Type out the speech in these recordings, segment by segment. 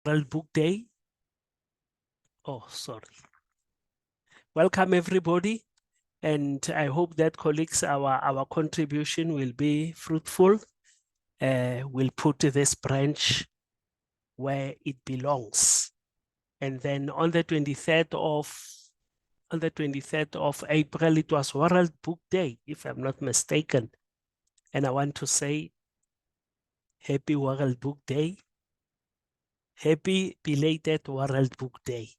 World Book Day. Oh, sorry. Welcome everybody. And I hope that colleagues, our contribution will be fruitful. We'll put this branch where it belongs. And then on the 23rd of April, it was World Book Day, if I'm not mistaken. And I want to say Happy World Book Day. Happy belated World Book Day.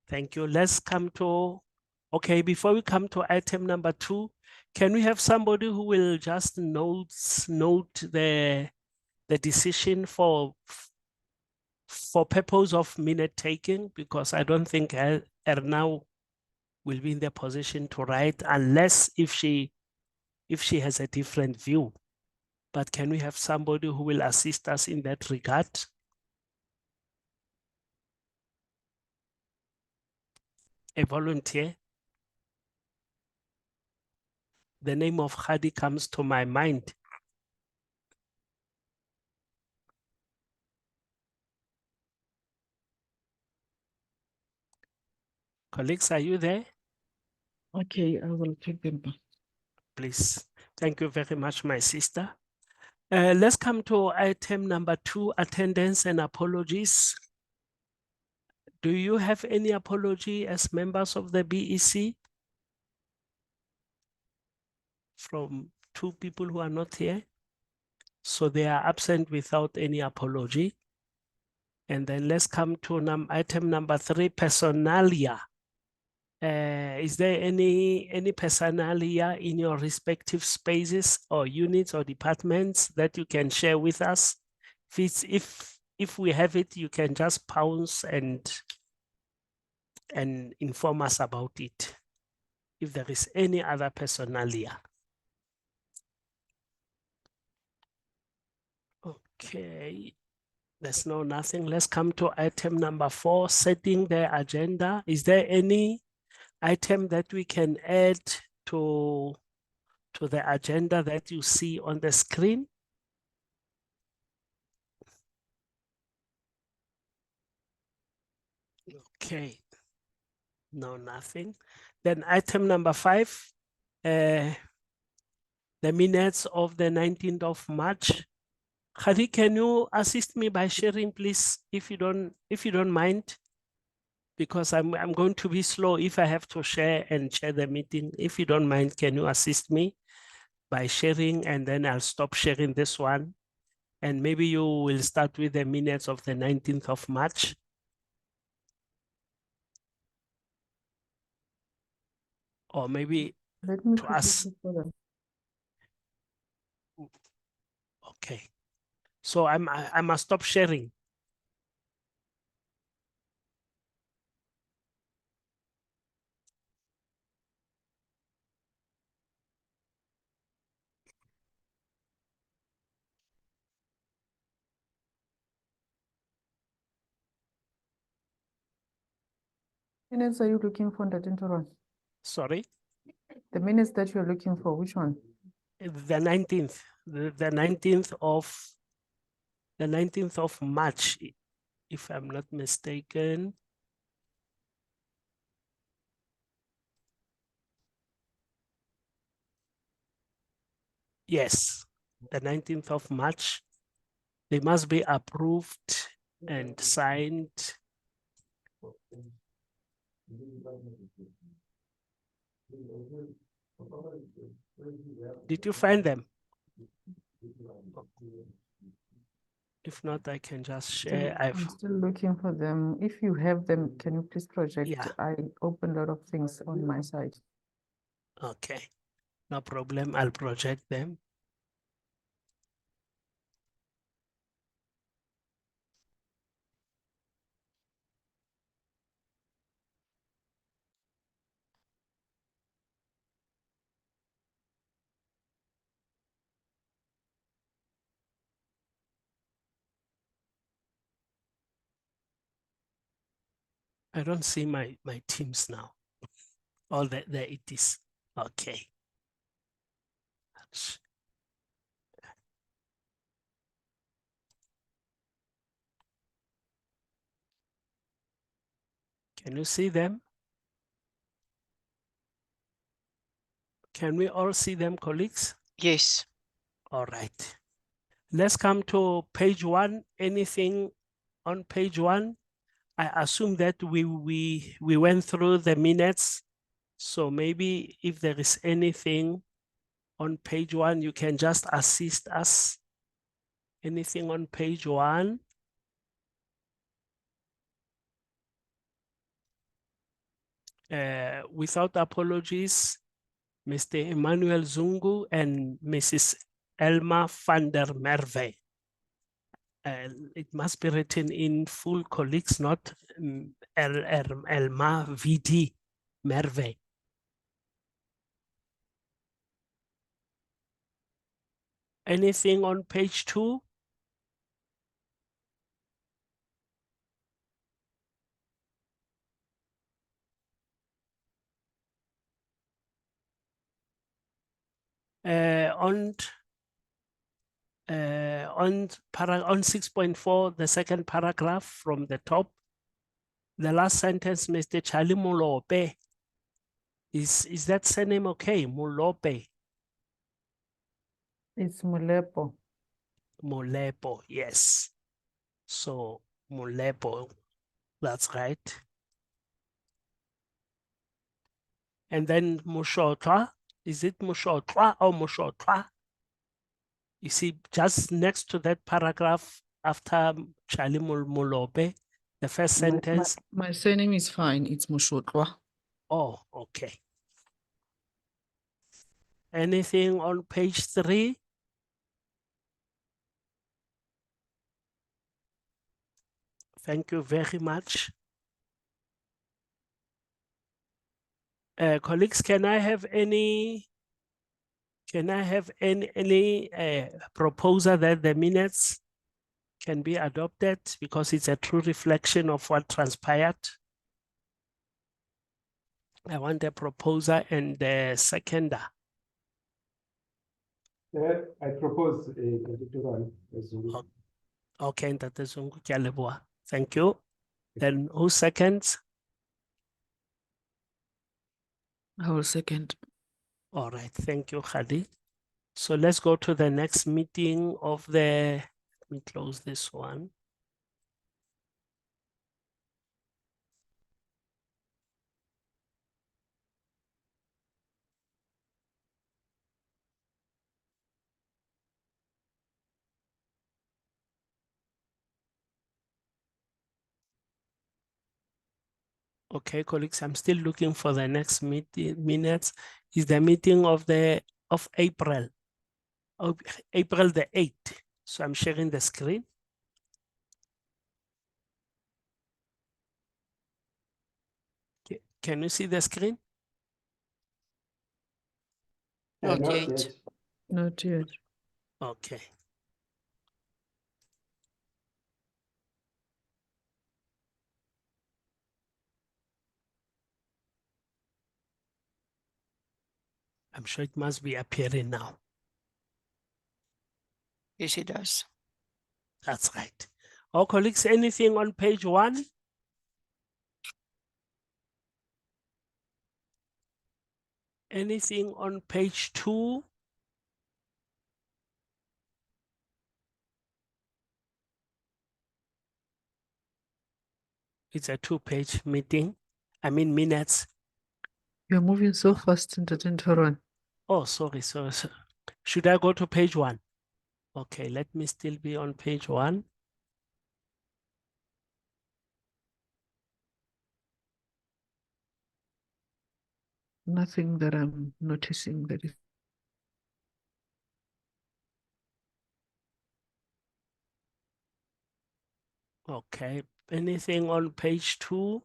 Thank you. Let's come to, okay, before we come to item number 2, can we have somebody who will just note the decision for purpose of minute taking? Because I don't think Erna will be in the position to write unless if she has a different view. But can we have somebody who will assist us in that regard? A volunteer? The name of Khadi comes to my mind. Colleagues, are you there? Okay, I will take them back. Please. Thank you very much, my sister. Let's come to item number 2, attendance and apologies. Do you have any apology as members of the BEC? From 2 people who are not here? So they are absent without any apology. And then let's come to item number 3, personalia. Is there any personalia in your respective spaces or units or departments that you can share with us? If we have it, you can just pounce and inform us about it. If there is any other personalia. Okay, there's nothing. Let's come to item number 4, setting the agenda. Is there any item that we can add to the agenda that you see on the screen? Okay, no, nothing. Then item number 5, the minutes of the 19th of March. Khadi, can you assist me by sharing, please, if you don't mind? Because I'm going to be slow if I have to share the meeting. If you don't mind, can you assist me by sharing, and then I'll stop sharing this one. And maybe you will start with the minutes of the 19th of March. Or maybe Let me to us. for them. Okay. So I must stop sharing. Minutes are you looking for, Ndatintoron? Sorry? The minutes that you're looking for, which one? The 19th. The 19th of March, if I'm not mistaken. Yes, the 19th of March. They must be approved and signed. Did you find them? If not, I can just share. I'm still looking for them. If you have them, can you please project? Yeah. I opened a lot of things on my side. Okay, no problem. I'll project them. I don't see my teams now. Oh, there it is. Okay. Can you see them? Can we all see them, colleagues? Yes. All right. Let's come to page 1. Anything on page 1? I assume that we went through the minutes. So maybe if there is anything on page 1, you can just assist us. Anything on page 1? Without apologies, Mr. Emmanuel Zungu and Mrs. Elma van der Merwe. It must be written in full, colleagues, not Elma VD Merwe. Anything on page 2? On 6.4, the second paragraph from the top, the last sentence, Mr. Charlie Mulope. Is that surname okay? Mulope. It's Mulepo. Mulepo, yes. So Mulepo, that's right. And then Mushotwa, is it Mushotwa or Mushotwa? You see, just next to that paragraph after Charlie Mulope, the first sentence. My surname is fine. It's Mushotwa. Oh, okay. Anything on page 3? Thank you very much. Colleagues, can I have any proposal that the minutes can be adopted because it's a true reflection of what transpired? I want a proposer and a seconder. I propose Dr. Ron. Okay, Ntate Zungu, ke a leboha. Thank you. Then who seconds? I will second. All right, thank you, Khadi. So let's go to the next meeting of the, let me close this one. Okay, colleagues, I'm still looking for the next meeting minutes. Is the meeting of April, April the 8th. So I'm sharing the screen. Can you see the screen? Not Not yet. yet. Not yet. Okay. I'm sure it must be appearing now. Yes, it does. That's right. Oh, colleagues, anything on page 1? Anything on page 2? It's a 2-page meeting. I mean minutes. You're moving so fast into Tintoron. Oh, sorry. Should I go to page 1? Okay, let me still be on page 1. Nothing that I'm noticing that is. Okay, anything on page 2?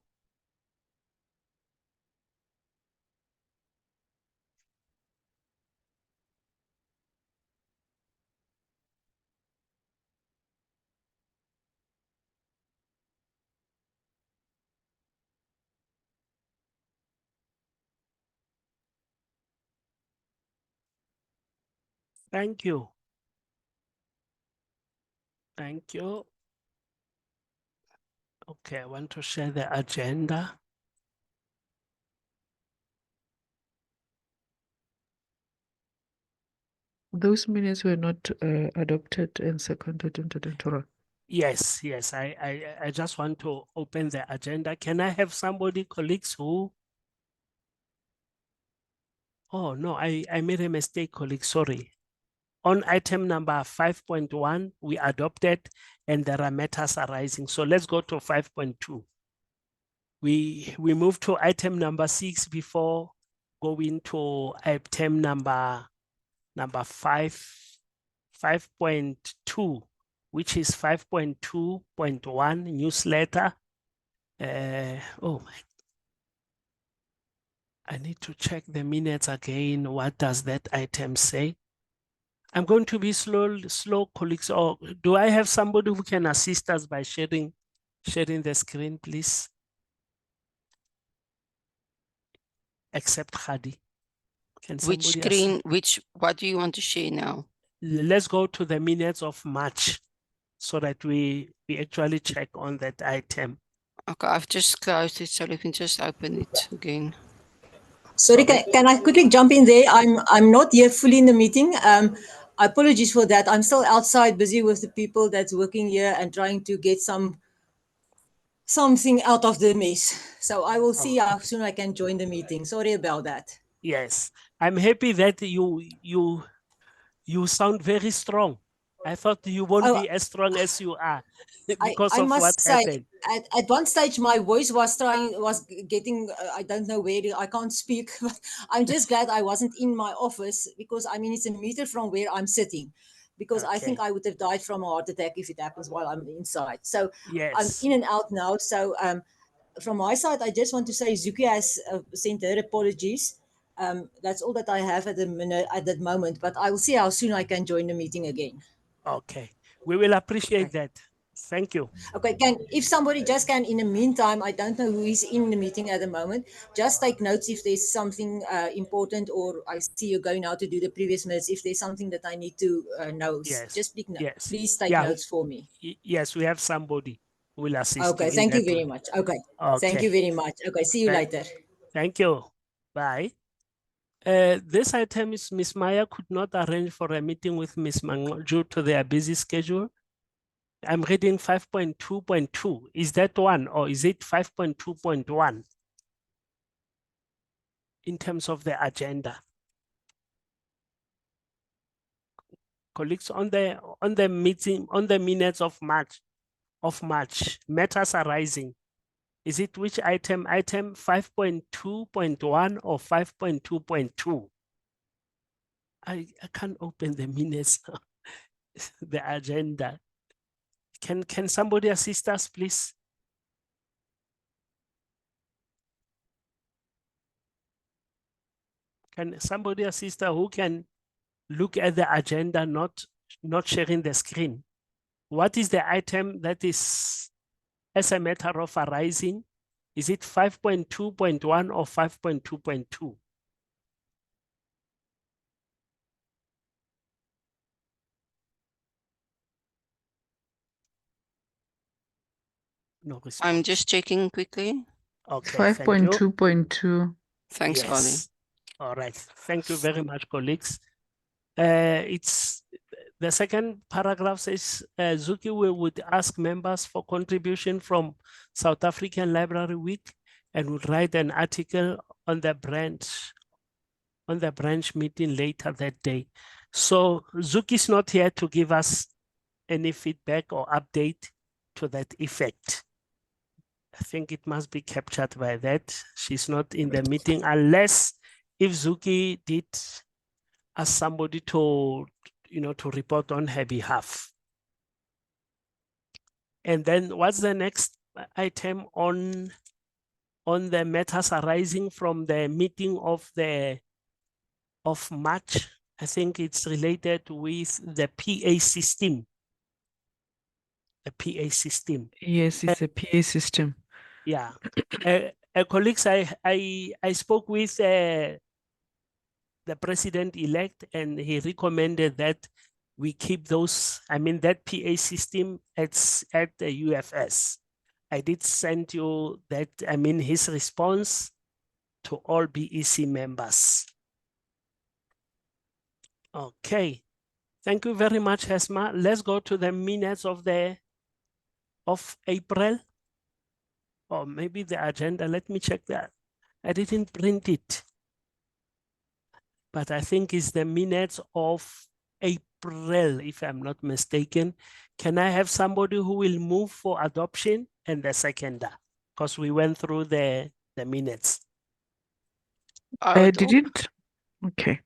Thank you. Thank you. Okay, I want to share the agenda. Those minutes were not adopted and seconded into the Torah. Yes, yes. I just want to open the agenda. Can I have somebody, colleagues, who? Oh, no, I made a mistake, colleagues. Sorry. On item number 5.1, we adopted and there are matters arising. So let's go to 5.2. We move to item number 6 before going to item number 5.2, which is 5.2.1 newsletter. Oh, I need to check the minutes again. What does that item say? I'm going to be slow, colleagues. Or do I have somebody who can assist us by sharing the screen, please? Except Khadi. Can Which somebody screen, what do you want to share now? Let's go to the minutes of March so that we actually check on that item. Okay, I've just closed it, so let me just open it again. Sorry, Okay. can I quickly jump in there? I'm not here fully in the meeting. Apologies for that. I'm still outside busy with the people that's working here and trying to get something out of the mess. So I will see how soon I can join the meeting. Sorry about that. Yes, I'm happy that you sound very strong. I thought you won't Oh, be as strong as you are because I of what must say, happened. at one stage, my voice was getting, I don't know where, I can't speak, but I'm just glad I wasn't in my office because, I mean, it's a meter from where I'm sitting because I think Okay. I would have died from a heart attack if it happens while I'm inside. So I'm Yes. in and out now. So from my side, I just want to say Zuki has sent her apologies. That's all that I have at the minute, at that moment, but I will see how soon I can join the meeting again. Okay. We will appreciate Okay. that. Thank you. Okay, if somebody just can, in the meantime, I don't know who is in the meeting at the moment, just take notes if there's something important, or I see you going out to do the previous minutes. If there's something that I need to know, Yes. just Yes. please take Yeah. notes for me. Yes, we have somebody who will assist you Okay, in thank you that very way. much. Okay, thank Okay. you very much. Okay, see you later. Thank you. Bye. This item is Ms. Maya could not arrange for a meeting with Ms. Mango due to their busy schedule. I'm reading 5.2.2. Is that one or is it 5.2.1 in terms of the agenda? Colleagues, on the meeting, on the minutes of March, matters arising. Is it which item? Item 5.2.1 or 5.2.2? I can't open the minutes, the agenda. Can somebody assist us, please? Can somebody assist us who can look at the agenda, not sharing the screen? What is the item that is as a matter of arising? Is it 5.2.1 or 5.2.2? No response. I'm just checking quickly. Okay, thank you. 5.2.2. Thanks, Ollie. Yes. All right. Thank you very much, colleagues. It's the second paragraph says Zuki would ask members for contribution from South African Library Week and would write an article on the branch meeting later that day. So Zuki is not here to give us any feedback or update to that effect. I think it must be captured by that. She's not in the meeting unless if Zuki did ask somebody to report on her behalf. And then what's the next item on the matters arising from the meeting of March? I think it's related with the PA system. The PA system. Yes, it's a PA system. Yeah. Colleagues, I spoke with the president-elect and he recommended that we keep those, that PA system at the UFS. I did send you that, his response to all BEC members. Okay. Thank you very much, Hesma. Let's go to the minutes of April. Or maybe the agenda. Let me check that. I didn't print it. But I think it's the minutes of April, if I'm not mistaken. Can I have somebody who will move for adoption and the seconder? Because we went through the minutes. I I would op- didn't. Okay.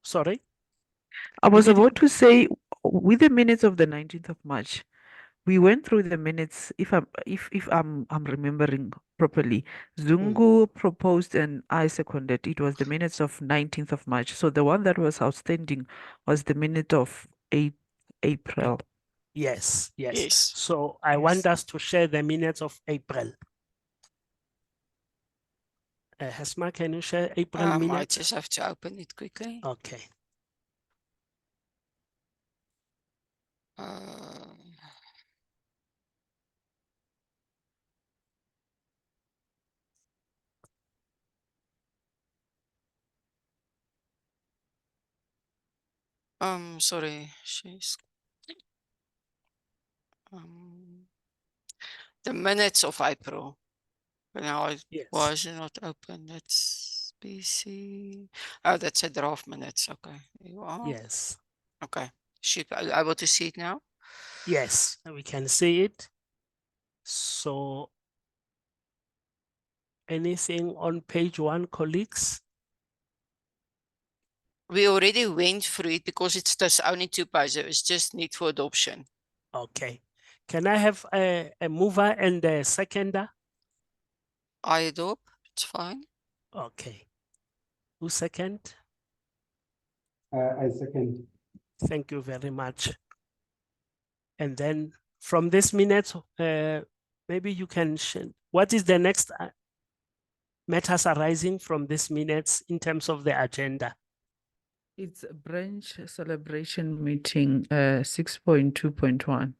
Sorry? I was didn't- about to say, with the minutes of the 19th of March, we went through the minutes. If I'm remembering properly, Zungu proposed and I seconded. It was the minutes of 19th of March. So the one that was outstanding was the minute of April. Yes, yes. Yes. So I want us to share the minutes of April. Hesma, can you share April I minutes? just have to open it quickly. Okay. Uh, sorry, the minutes of April. Now Yes. why is it not open? That's BC. Oh, that's a draft minutes. Okay. There you are. Yes. Okay. Should I able to see it now? Yes, we can see it. So anything on page 1, colleagues? We already went through it because it's just only 2 pages. It's just need for adoption. Okay. Can I have a mover and a seconder? I adopt. It's fine. Okay. Who second? I second. Thank you very much. And then from this minute, maybe you can share, what is the next matters arising from this minutes in terms of the agenda? It's a branch celebration meeting, 6.2.1.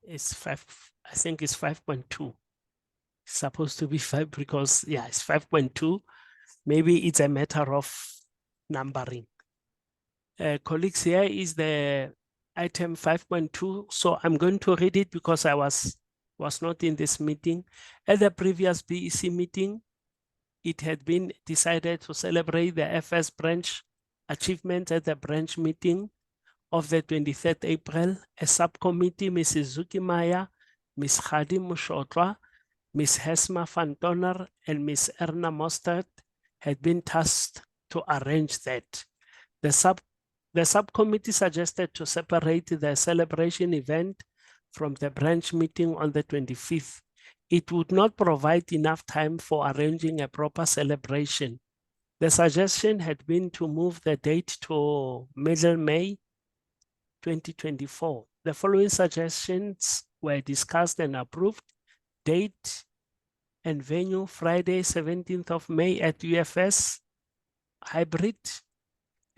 It's 5, I think it's 5.2. It's supposed to be 5 because, yeah, it's 5.2. Maybe it's a matter of numbering. Colleagues, here is the item 5.2. So I'm going to read it because I was not in this meeting. At the previous BEC meeting, it had been decided to celebrate the FS branch achievement at the branch meeting of the 23rd April. A subcommittee, Mrs. Zukimaya, Ms. Khadi Mushotwa, Ms. Hesma van Donner, and Ms. Erna Mostert had been tasked to arrange that. The subcommittee suggested to separate the celebration event from the branch meeting on the 25th. It would not provide enough time for arranging a proper celebration. The suggestion had been to move the date to middle May 2024. The following suggestions were discussed and approved. Date and venue, Friday, 17th of May at UFS, hybrid.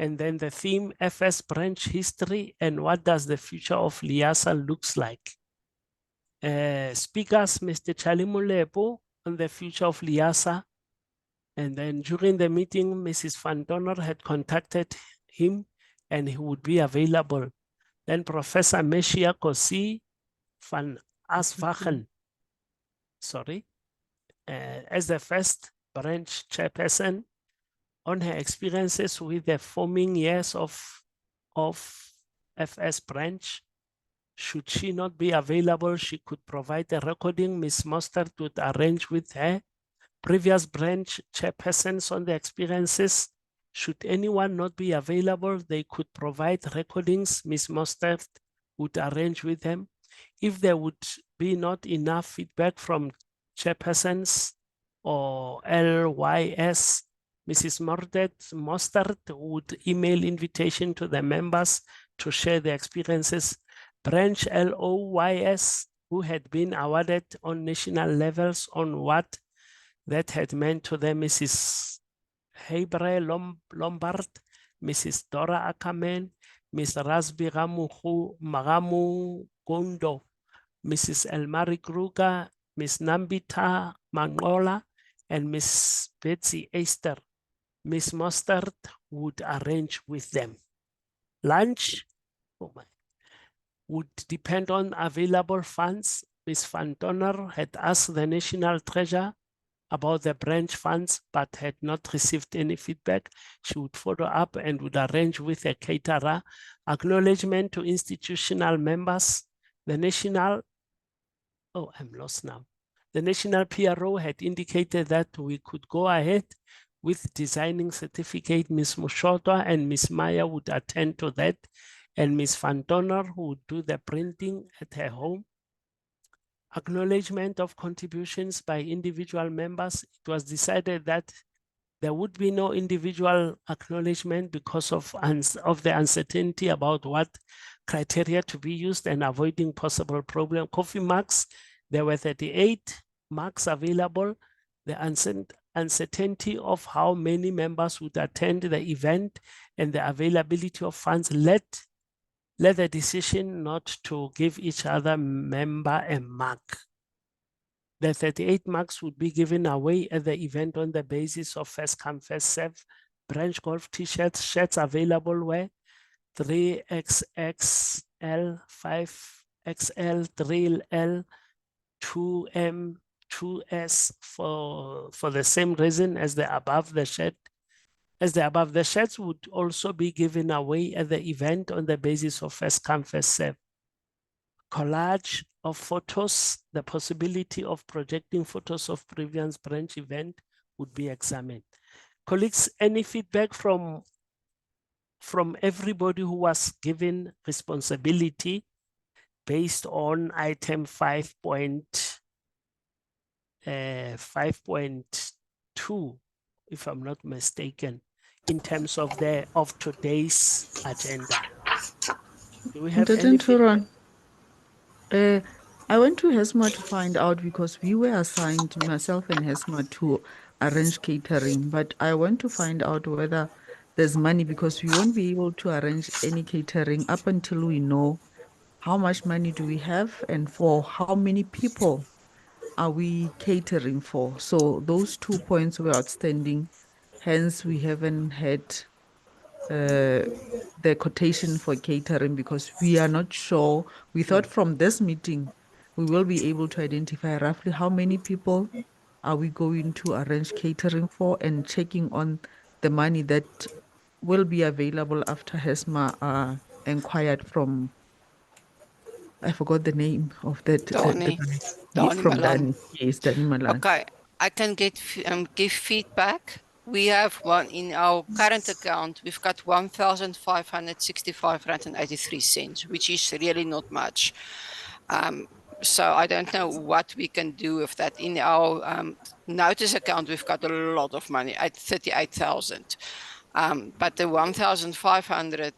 And then the theme, FS branch history and what does the future of LIASA looks like. Speakers, Mr. Charlie Molepo on the future of LIASA. And then during the meeting, Mrs. Van Donner had contacted him and he would be available. Then Professor Meshia Kosi van Asvachen, sorry, as the first branch chairperson on her experiences with the forming years of FS branch. Should she not be available, she could provide a recording. Ms. Mostert would arrange with her previous branch chairpersons on the experiences. Should anyone not be available, they could provide recordings. Ms. Mostert would arrange with them. If there would be not enough feedback from chairpersons or LYS, Mrs. Mostert would email invitation to the members to share their experiences. Branch LOYS, who had been awarded on national levels on what that had meant to them, Mrs. Hebre Lombard, Mrs. Dora Ackerman, Ms. Rasbi Magamu Gondo, Mrs. Elmari Kruger, Ms. Nambita Mangola, and Ms. Betsy Easter Ms. Mostert would arrange with them. Lunch would depend on available funds. Ms. Van Donner had asked the National Treasurer about the branch funds, but had not received any feedback. She would follow up and would arrange with a caterer. Acknowledgement to institutional members. The National PRO had indicated that we could go ahead with designing certificate. Ms. Mushoto and Ms. Maya would attend to that, and Ms. Van Donner who would do the printing at her home. Acknowledgement of contributions by individual members. It was decided that there would be no individual acknowledgement because of the uncertainty about what criteria to be used and avoiding possible problem. Coffee mugs, there were 38 mugs available. The uncertainty of how many members would attend the event and the availability of funds led the decision not to give each other member a mug. The 38 marks would be given away at the event on the basis of first come, first serve. Branch golf t-shirts, shirts available were 3XXL, 5XL, 3L, 2M, 2S for the same reason as the above. The shirt, the shirts would also be given away at the event on the basis of first come, first serve. Collage of photos, the possibility of projecting photos of previous branch event would be examined. Colleagues, any feedback from everybody who was given responsibility based on item 5.2, if I'm not mistaken, in terms of today's agenda? Do we have any feedback? I went to HESMA to find out because we were assigned, myself and HESMA, to arrange catering. But I went to find out whether there's money because we won't be able to arrange any catering up until we know how much money do we have and for how many people are we catering for. So those 2 points were outstanding. Hence, we haven't had the quotation for catering because we are not sure. We thought from this meeting, we will be able to identify roughly how many people are we going to arrange catering for and checking on the money that will be available after HESMA inquired from, I forgot the name of that. Dani From Malan. Dani. Yes, Dani Malan. Okay, I can give feedback. We have one in our current account. We've got 1,565 rand and 83 cents, which is really not much. So I don't know what we can do with that. In our notice account, we've got a lot of money at 38,000. But the 1,500,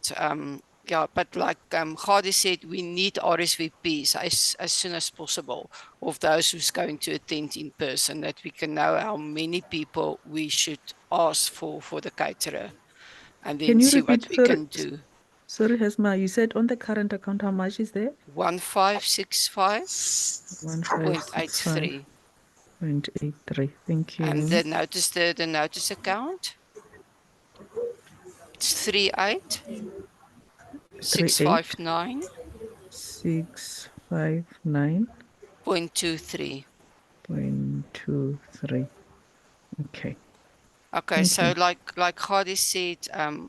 yeah, but like Gadi said, we need RSVPs as soon as possible of those who's going to attend in person, that we can know how many people we should ask for the caterer, and then see what we can do. Sorry, HESMA, you said on the current account, how much is there? 1,565.83. 0.83. Thank you. And the notice account, it's 38,659. 659.23. 0.23. Okay. Okay, Thank so you. like Gadi said,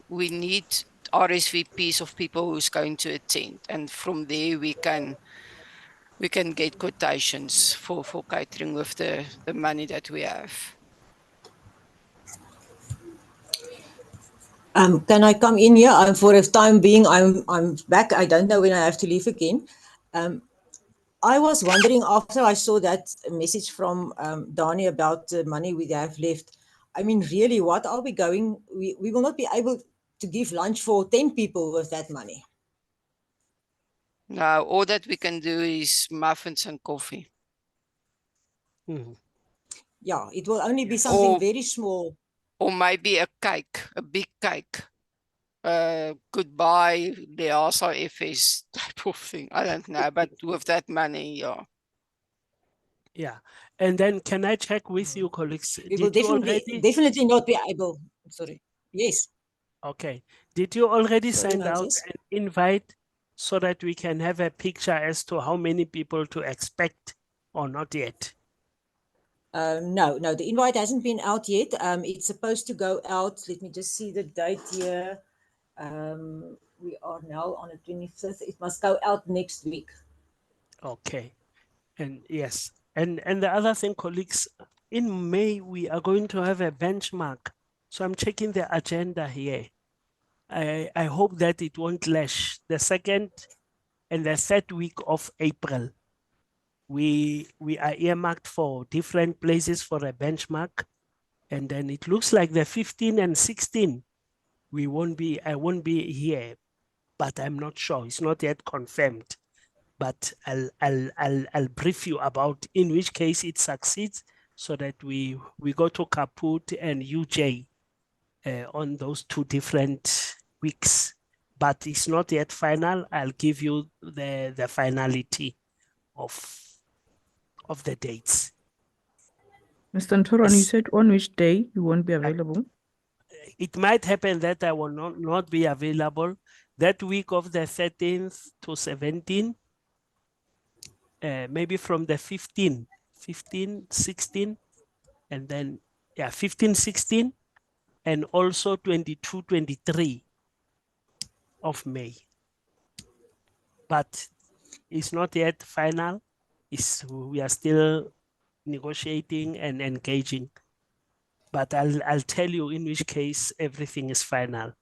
we need RSVPs of people who's going to attend, and from there we can get quotations for catering with the money that we have. Can I come in here? For a time being, I'm back. I don't know when I have to leave again. I was wondering after I saw that message from Dani about the money we have left. I mean, really, what are we going? We will not be able to give lunch for 10 people with that money. No, all that we can do is muffins and coffee. Yeah, it will only be something very small. Or maybe a cake, a big cake. Goodbye, LIASA FS type of thing. I don't know, but with that money, yeah. Yeah, and then can I check with you, colleagues? We will definitely not be able. Sorry. Yes. Okay. Did you already Sorry, send out Moses. an invite so that we can have a picture as to how many people to expect or not yet? No, the invite hasn't been out yet. It's supposed to go out. Let me just see the date here. We are now on the 25th. It must go out next week. Okay. And yes. And the other thing, colleagues, in May, we are going to have a benchmark. So I'm checking the agenda here. I hope that it won't clash. The second and the third week of April, we are earmarked for different places for a benchmark. And then it looks like the 15 and 16, I won't be here, but I'm not sure. It's not yet confirmed. But I'll brief you about in which case it succeeds so that we go to Kaput and UJ on those 2 different weeks. But it's not yet final. I'll give you the finality of the dates. Mr. Ntoron, you Yes. said on which day you won't be available? It might happen that I will not be available that week of the 13th to 17th, maybe from the 15, 16, and then 15, 16, and also 22, 23 of May. But it's not yet final. We are still negotiating and engaging. But I'll tell you in which case everything is final.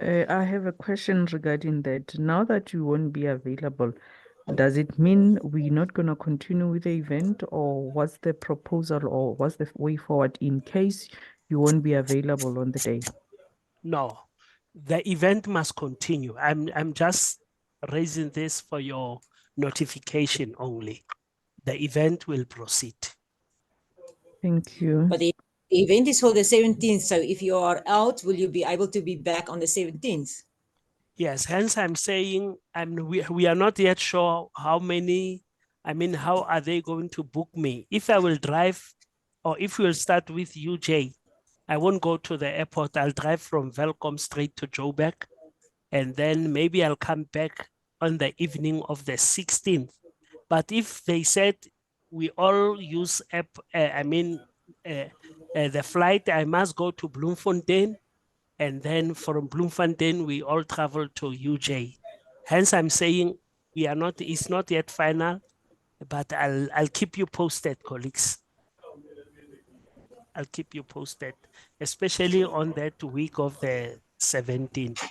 I have a question regarding that. Now that you won't be available, does it mean we're not going to continue with the event, or what's the proposal, or what's the way forward in case you won't be available on the day? No, the event must continue. I'm just raising this for your notification only. The event will proceed. Thank you. But the event is for the 17th. So if you are out, will you be able to be back on the 17th? Yes, hence I'm saying we are not yet sure how many, how are they going to book me? If I will drive, or if we'll start with UJ, I won't go to the airport. I'll drive from Velcom straight to Joburg, and then maybe I'll come back on the evening of the 16th. But if they said we all use the flight, I must go to Bloemfontein, and then from Bloemfontein, we all travel to UJ. Hence, I'm saying it's not yet final, but I'll keep you posted, colleagues. I'll keep you posted, especially on that week of the 17th.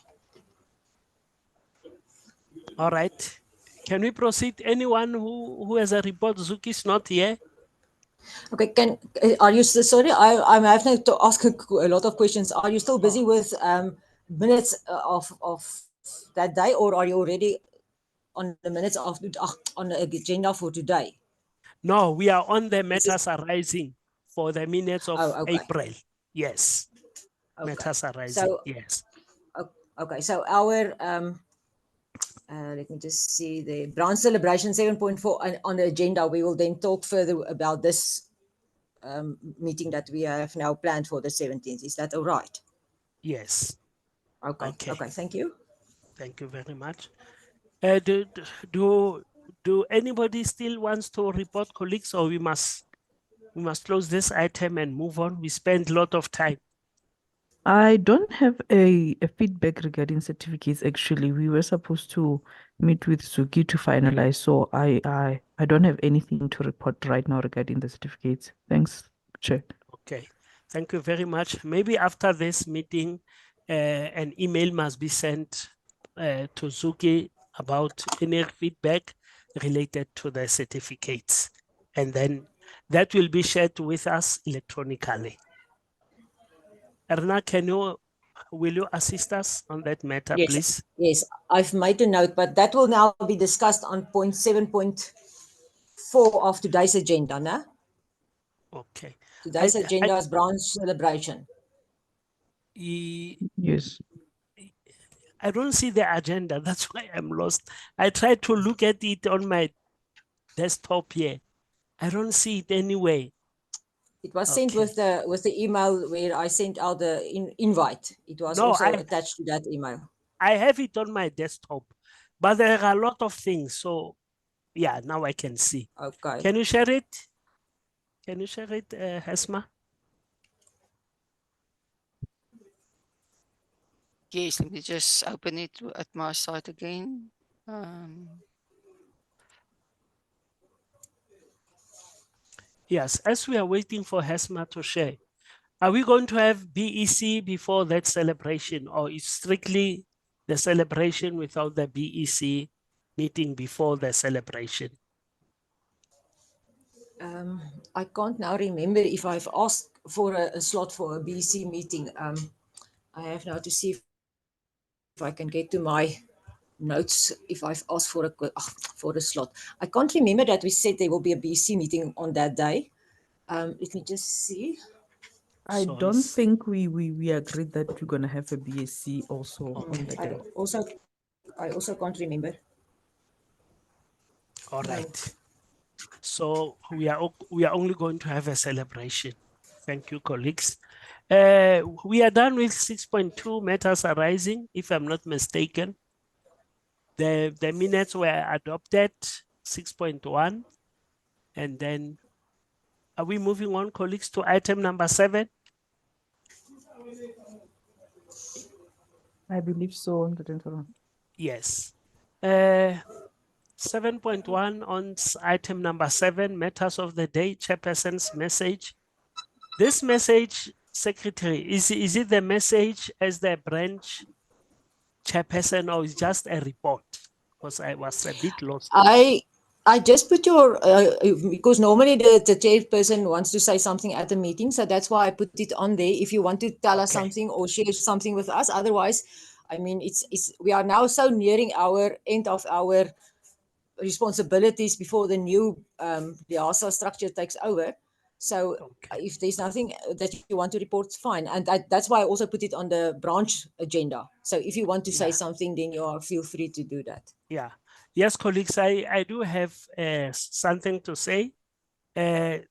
All right. Can we proceed? Anyone who has a report? Zuki is not here. Okay, are you still, sorry, I have now to ask a lot of questions. Are you still busy with minutes of that day, or are you already on the minutes of on the agenda for today? No, we are on the matters arising for the minutes of okay. April. Yes. Okay. Matters arising. So Yes. okay, so our let me just see the branch celebration 7.4 on the agenda. We will then talk further about this meeting that we have now planned for the 17th. Is that all right? Yes. Okay. Okay. Thank you. Thank you very much. Do anybody still wants to report, colleagues, or we must close this item and move on? We spend a lot of time. I don't have a feedback regarding certificates. Actually, we were supposed to meet with Zuki to finalize, so I don't have anything to report right now regarding the certificates. Thanks, Chair. Okay, thank you very much. Maybe after this meeting, an email must be sent to Zuki about any feedback related to the certificates, and then that will be shared with us electronically. Erna, will you assist us on that matter, Yes. please? Yes, I've made a note, but that will now be discussed on point 7.4 of today's agenda, no? Okay. Today's agenda is branch celebration. Yes. I don't see the agenda. That's why I'm lost. I tried to look at it on my desktop here. I don't see it anyway. It was sent Okay. with the email where I sent out the invite. It was No, also attached to that email. I have it on my desktop, but there are a lot of things. So yeah, now I can see. Okay. Can you share it? Can you share it, Hesma? Yes, let me just open it at my side again. Yes, as we are waiting for Hesma to share, are we going to have BEC before that celebration, or is strictly the celebration without the BEC meeting before the celebration? I can't now remember if I've asked for a slot for a BC meeting. I have now to see if I can get to my notes if I've asked for a slot. I can't remember that we said there will be a BC meeting on that day. Let me just see. I So don't it's- think we agreed that we're gonna have a BSc also on the I day. also can't remember. all No. right. So we are only going to have a celebration. Thank you, colleagues. We are done with 6.2 matters arising, if I'm not mistaken. The minutes were adopted, 6.1. And then are we moving on, colleagues, to item number 7? I believe so. Yes. 7.1 on item number 7, matters of the day, chairperson's message. This message, secretary, is it the message as the branch chairperson or is just a report? Because I was a bit lost. I just put your because normally the chairperson wants to say something at the meeting, so that's why I put it on there. If you want to tell us Okay. something or share something with us, otherwise, I mean, it's we are now so nearing our end of our responsibilities before the new LIASA structure takes over. So Okay. if there's nothing that you want to report, fine. And that's why I also put it on the branch agenda. So if you want to say Yeah. something, then you are feel free to do that. Yeah. Yes, colleagues, I do have something to say. The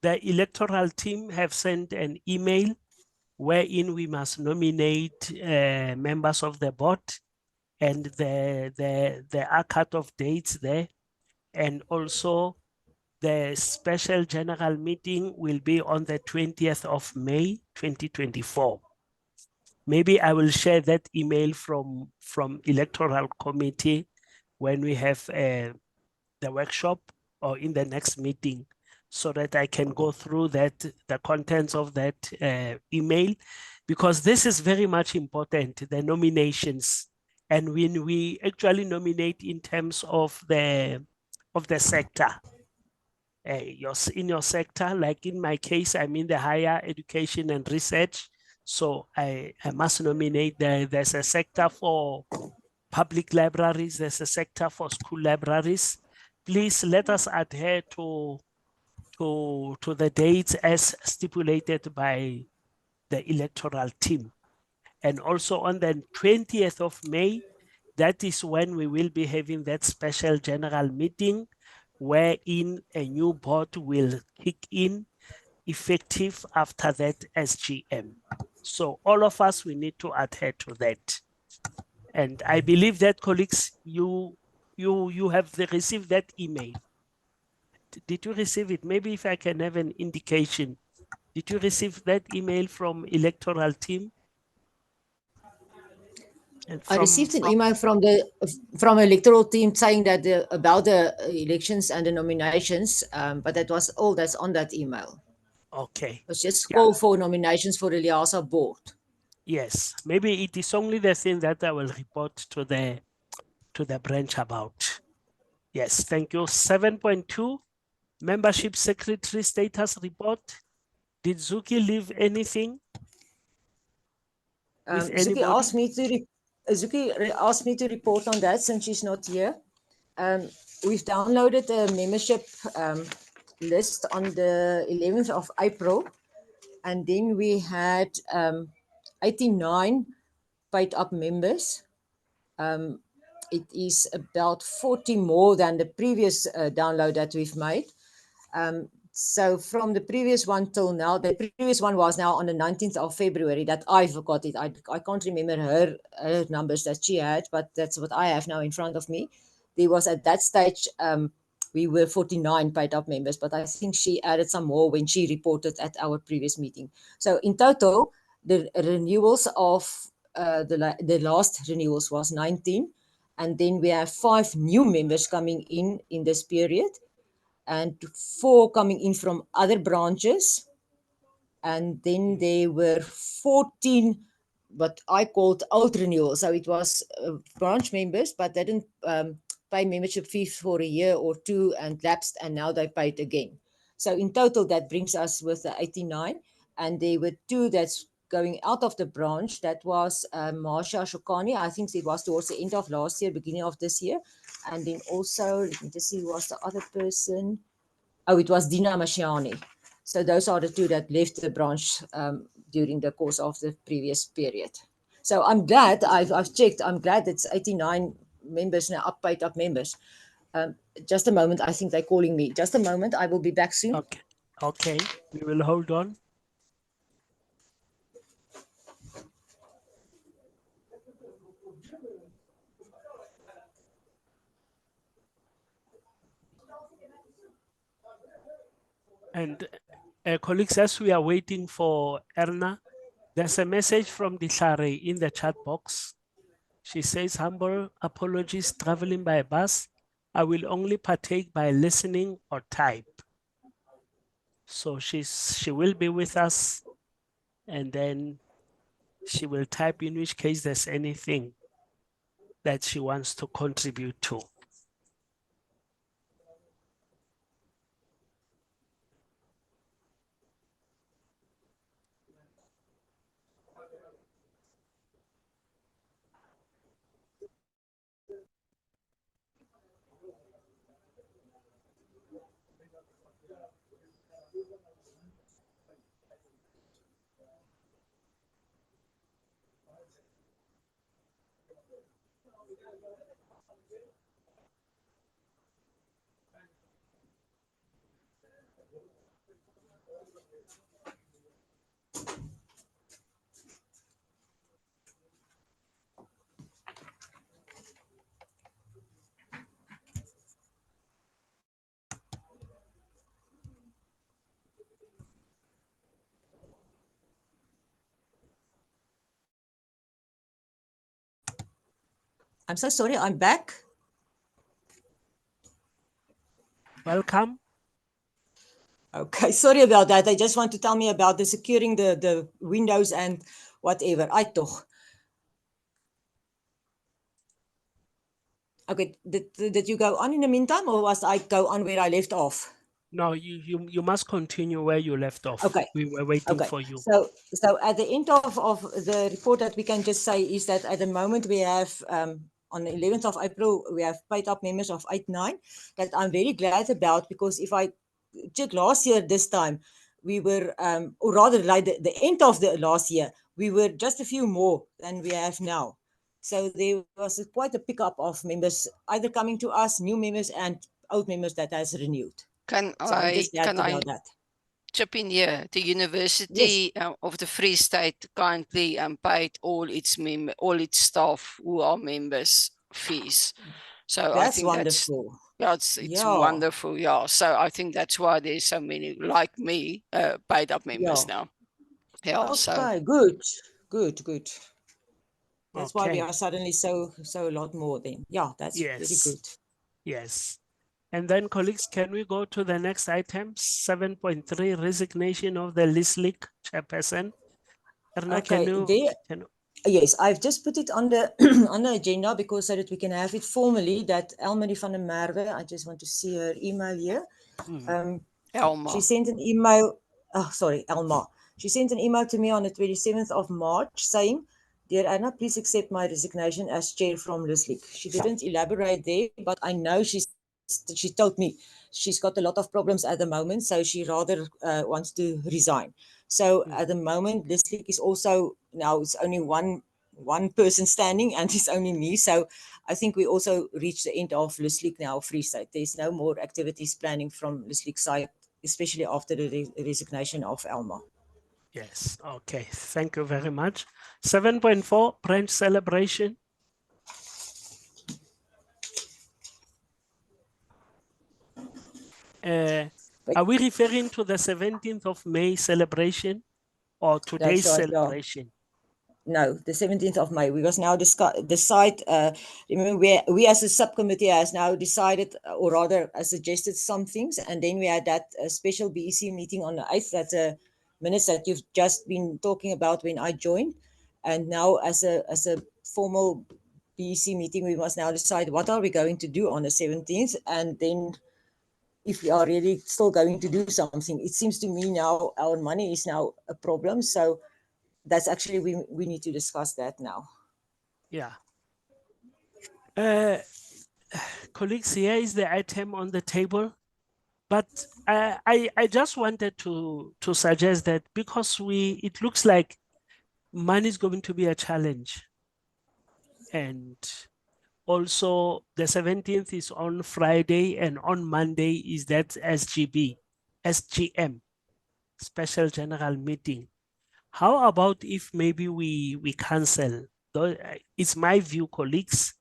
electoral team have sent an email wherein we must nominate members of the board, and there are cut-off dates there. And also the special general meeting will be on the 20th of May, 2024. Maybe I will share that email from electoral committee when we have the workshop or in the next meeting, so that I can go through that, the contents of that email, because this is very much important, the nominations. And when we actually nominate in terms of the sector, in your sector, like in my case, I'm in the higher education and research. So I must nominate, there's a sector for public libraries, there's a sector for school libraries. Please let us adhere to the dates as stipulated by the electoral team. And also on the 20th of May, that is when we will be having that special general meeting wherein a new board will kick in effective after that SGM. So all of us, we need to adhere to that. And I believe that, colleagues, you have received that email. Did you receive it? Maybe if I can have an indication. Did you receive that email from electoral team? And I received an from email from electoral team saying that about the elections and the nominations, but that was all that's on that email. okay. It was just Yeah. call for nominations for the LIASA board. Yes, maybe it is only the thing that I will report to the branch about. Yes, thank you. 7.2, membership secretary status report. Did Zuki leave anything with Zuki anybody? asked me to asked me to report on that since she's not here. We've downloaded a membership list on the 11th of April, and then we had 89 paid up members. It is about 40 more than the previous download that we've made. So from the previous one till now, the previous one was now on the 19th of February that I forgot it. I can't remember her numbers that she had, but that's what I have now in front of me. There was at that stage, we were 49 paid up members, but I think she added some more when she reported at our previous meeting. So in total, the renewals of the last renewals was 19. And then we have 5 new members coming in this period, and 4 coming in from other branches. And then there were 14 what I called old renewals. So it was branch members, but they didn't pay membership fees for a year or two and lapsed, and now they paid again. So in total, that brings us with the 89. And there were 2 that's going out of the branch. That was Marsha Shokani. I think it was towards the end of last year, beginning of this year. And then also, let me just see, who was the other person? Oh, it was Dina Mashiani. So those are the 2 that left the branch during the course of the previous period. So I'm glad, I've checked, I'm glad it's 89 members now, paid up members. Just a moment, I think they're calling me. Just a moment, I will be back soon. Okay. Okay. We will hold on. And colleagues, as we are waiting for Erna, there's a message from Dihlare in the chat box. She says, humble apologies traveling by bus. I will only partake by listening or type. So she will be with us, and then she will type, in which case there's anything that she wants to contribute to. I'm so sorry, I'm back. Welcome. Okay, sorry about that. I just want to tell me about the securing the windows and whatever. Toch. Okay, did you go on in the meantime, or was I go on where I left off? No, you must continue where you left off. Okay. We were waiting Okay, for you. so at the end of the report, that we can just say is that at the moment we have, on the 11th of April, we have paid up members of 89 that I'm very glad about, because if I check last year this time, we were, or rather like the end of the last year, we were just a few more than we have now. So there was quite a pickup of members, either coming to us, new members and old members that has renewed. Can So I'm I just glad about that. chip in here? The University of the Free State kindly paid all its staff who are members fees. So I That's think wonderful. it's Yeah. wonderful. Yeah. So I think that's why there's so many like me paid up members Yeah. now. Yeah. So Okay, good. That's why we Okay. are suddenly so a lot more then. Yeah, that's very Yes. good. Yes. And then, colleagues, can we go to the next item, 7.3, resignation of the LISLIC chairperson? Erna, Okay, yes, I've just put it on the on the agenda because so that we can have it formally, that Elmarie van der Merwe, I just want to see her email here. Elma. She sent an email, Elma. She sent an email to me on the 27th of March saying, "Dear Anna, please accept my resignation as chair from LISLIC." She didn't elaborate there, but I know she told me she's got a lot of problems at the moment, so she rather wants to resign. So at the moment, LISLIC is also, now it's only one person standing, and it's only me. So I think we also reached the end of LISLIC now, Free State. There's no more activities planning from LISLIC side especially after the resignation of Elma. Yes, okay, thank you very much. 7.4, branch celebration. Are we referring to the 17th of May celebration or today's That's right, yeah. celebration? No, the 17th of May. We was now decide. Remember, we as a subcommittee has now decided, or rather, suggested some things, and then we had that special BEC meeting on the 8th. That's minutes that you've just been talking about when I joined, and now as a formal BEC meeting, we must now decide what are we going to do on the 17th, and then if we are really still going to do something. It seems to me now our money is now a problem, so that's actually we need to discuss that now. Yeah. Colleagues, here is the item on the table, but I just wanted to suggest that because it looks like money is going to be a challenge, and also the 17th is on Friday, and on Monday is that SGM, Special General Meeting. How about if maybe we cancel? It's my view, colleagues.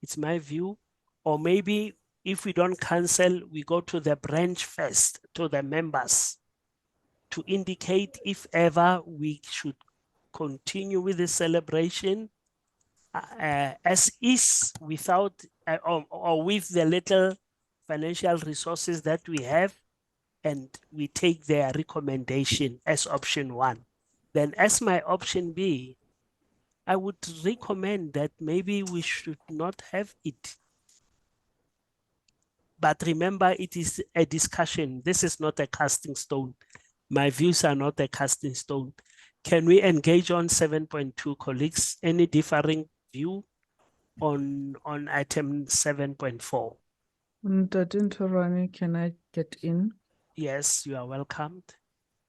It's my view. Or maybe if we don't cancel, we go to the branch first, to the members, to indicate if ever we should continue with the celebration as is without or with the little financial resources that we have, and we take their recommendation as option 1. Then as my option B, I would recommend that maybe we should not have it. But remember, it is a discussion. This is not a casting stone. My views are not a casting stone. Can we engage on 7.2, colleagues? Any differing view on item 7.4? Ntate, can I get in? Yes, you are welcomed.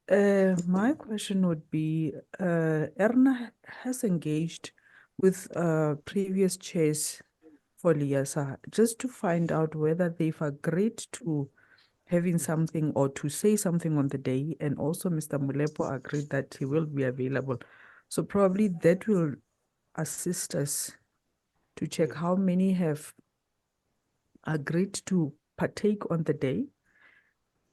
My question would be, Erna has engaged with previous chairs for LIASA just to find out whether they've agreed to having something or to say something on the day, and also Mr. Mulepo agreed that he will be available. So probably that will assist us to check how many have agreed to partake on the day.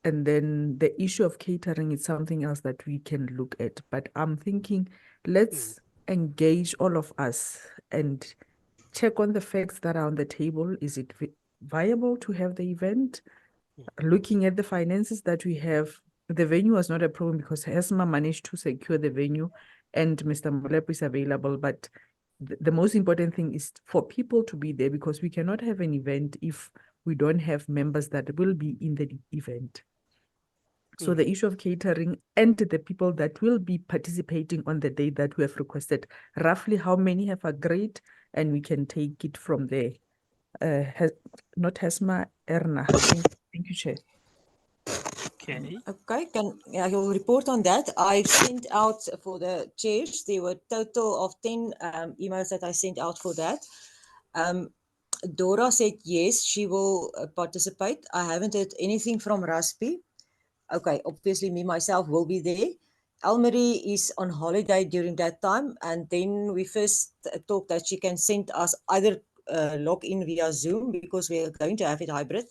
And then the issue of catering is something else that we can look at. But I'm thinking, let's engage all of us and check on the facts that are on the table. Is it viable to have the event? Looking at the finances that we have, the venue was not a problem because HESMA managed to secure the venue and Mr. Molepo is available. But the most important thing is for people to be there, because we cannot have an event if we don't have members that will be in the event. So the issue of catering and the people that will be participating on the day that we have requested, roughly how many have agreed, and we can take it from there. Not HESMA, Erna. Thank you, Chair. Okay. Okay, I will report on that. I sent out for the chairs, there were a total of 10 emails that I sent out for that. Dora said yes, she will participate. I haven't heard anything from Raspi. Okay, obviously me myself will be there. Elmarie is on holiday during that time, and then we first talked that she can send us either log in via Zoom, because we are going to have it hybrid,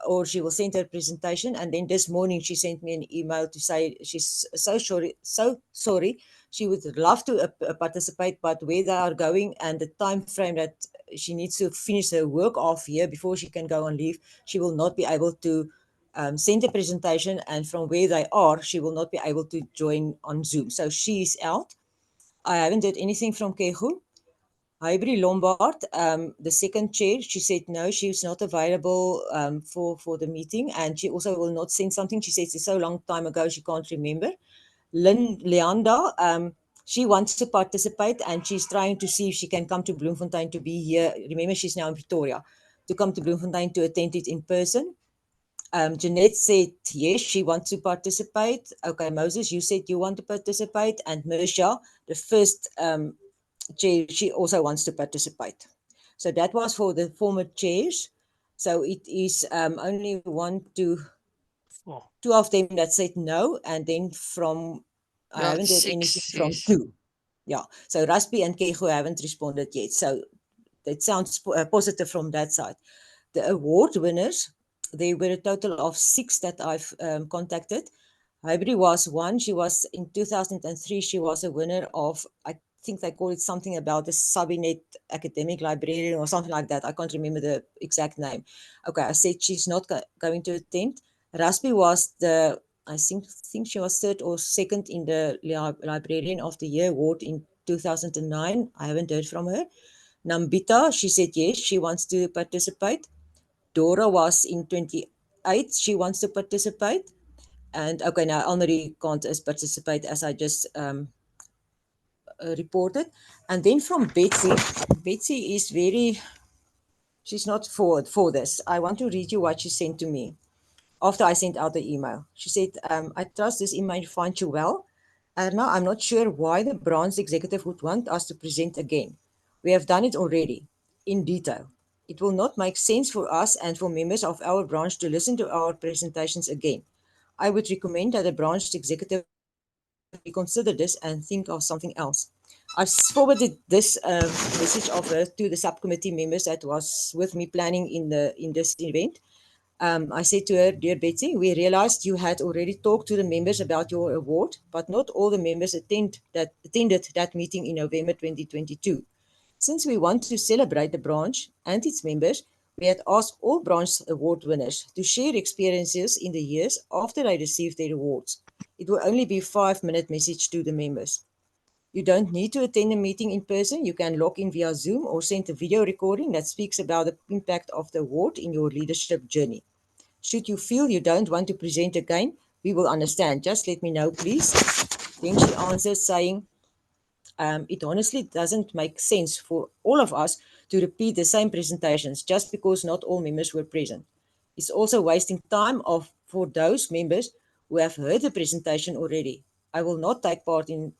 or she will send her presentation. And then this morning she sent me an email to say she's so sorry. She would love to participate, but where they are going and the time frame that she needs to finish her work off here before she can go on leave, she will not be able to send a presentation, and from where they are, she will not be able to join on Zoom. So she's out. I haven't heard anything from Kegu. Hybrid Lombard, the second chair, she said no, she's not available for the meeting, and she also will not send something. She says it's so long time ago she can't remember. Leanda, she wants to participate, and she's trying to see if she can come to Bloemfontein to be here. Remember, she's now in Pretoria, to come to Bloemfontein to attend it in person. Jeanette said yes, she wants to participate. Okay, Moses, you said you want to participate, and Mersha, the first chair, she also wants to participate. So that was for the former chairs. So it is only 1, 2, 4. two of them that said no, and then from, I Well, haven't heard anything 6, from yes. 2. Yeah, so Raspi and Kego haven't responded yet. So it sounds positive from that side. The award winners, there were a total of 6 that I've contacted. Hybrid was one. She was in 2003. She was a winner of, I think they call it something about the Sabinet academic librarian or something like that. I can't remember the exact name. Okay, I said she's not going to attend. Raspi was I think she was third or second in the Librarian of the Year award in 2009. I haven't heard from her. Nambita, she said yes, she wants to participate. Dora was in 28. She wants to participate. And okay, now Elmarie can't participate as I just reported. And then from Betsy, Betsy is she's not for this. I want to read you what she sent to me after I sent out the email. She said, I trust this email finds you well. Erna, I'm not sure why the branch executive would want us to present again. We have done it already, in detail. It will not make sense for us and for members of our branch to listen to our presentations again. I would recommend that the branch executive reconsider this and think of something else. I've forwarded this message of her to the subcommittee members that was with me planning in this event. I said to her, dear Betsy, we realized you had already talked to the members about your award, but not all the members attended that meeting in November 2022. Since we want to celebrate the branch and its members, we had asked all branch award winners to share experiences in the years after they received their awards. It will only be a 5-minute message to the members. You don't need to attend a meeting in person. You can log in via Zoom or send a video recording that speaks about the impact of the award in your leadership journey. Should you feel you don't want to present again, we will understand. Just let me know, please. Then she answered saying, it honestly doesn't make sense for all of us to repeat the same presentations just because not all members were present. It's also wasting time for those members who have heard the presentation already. I will not take part and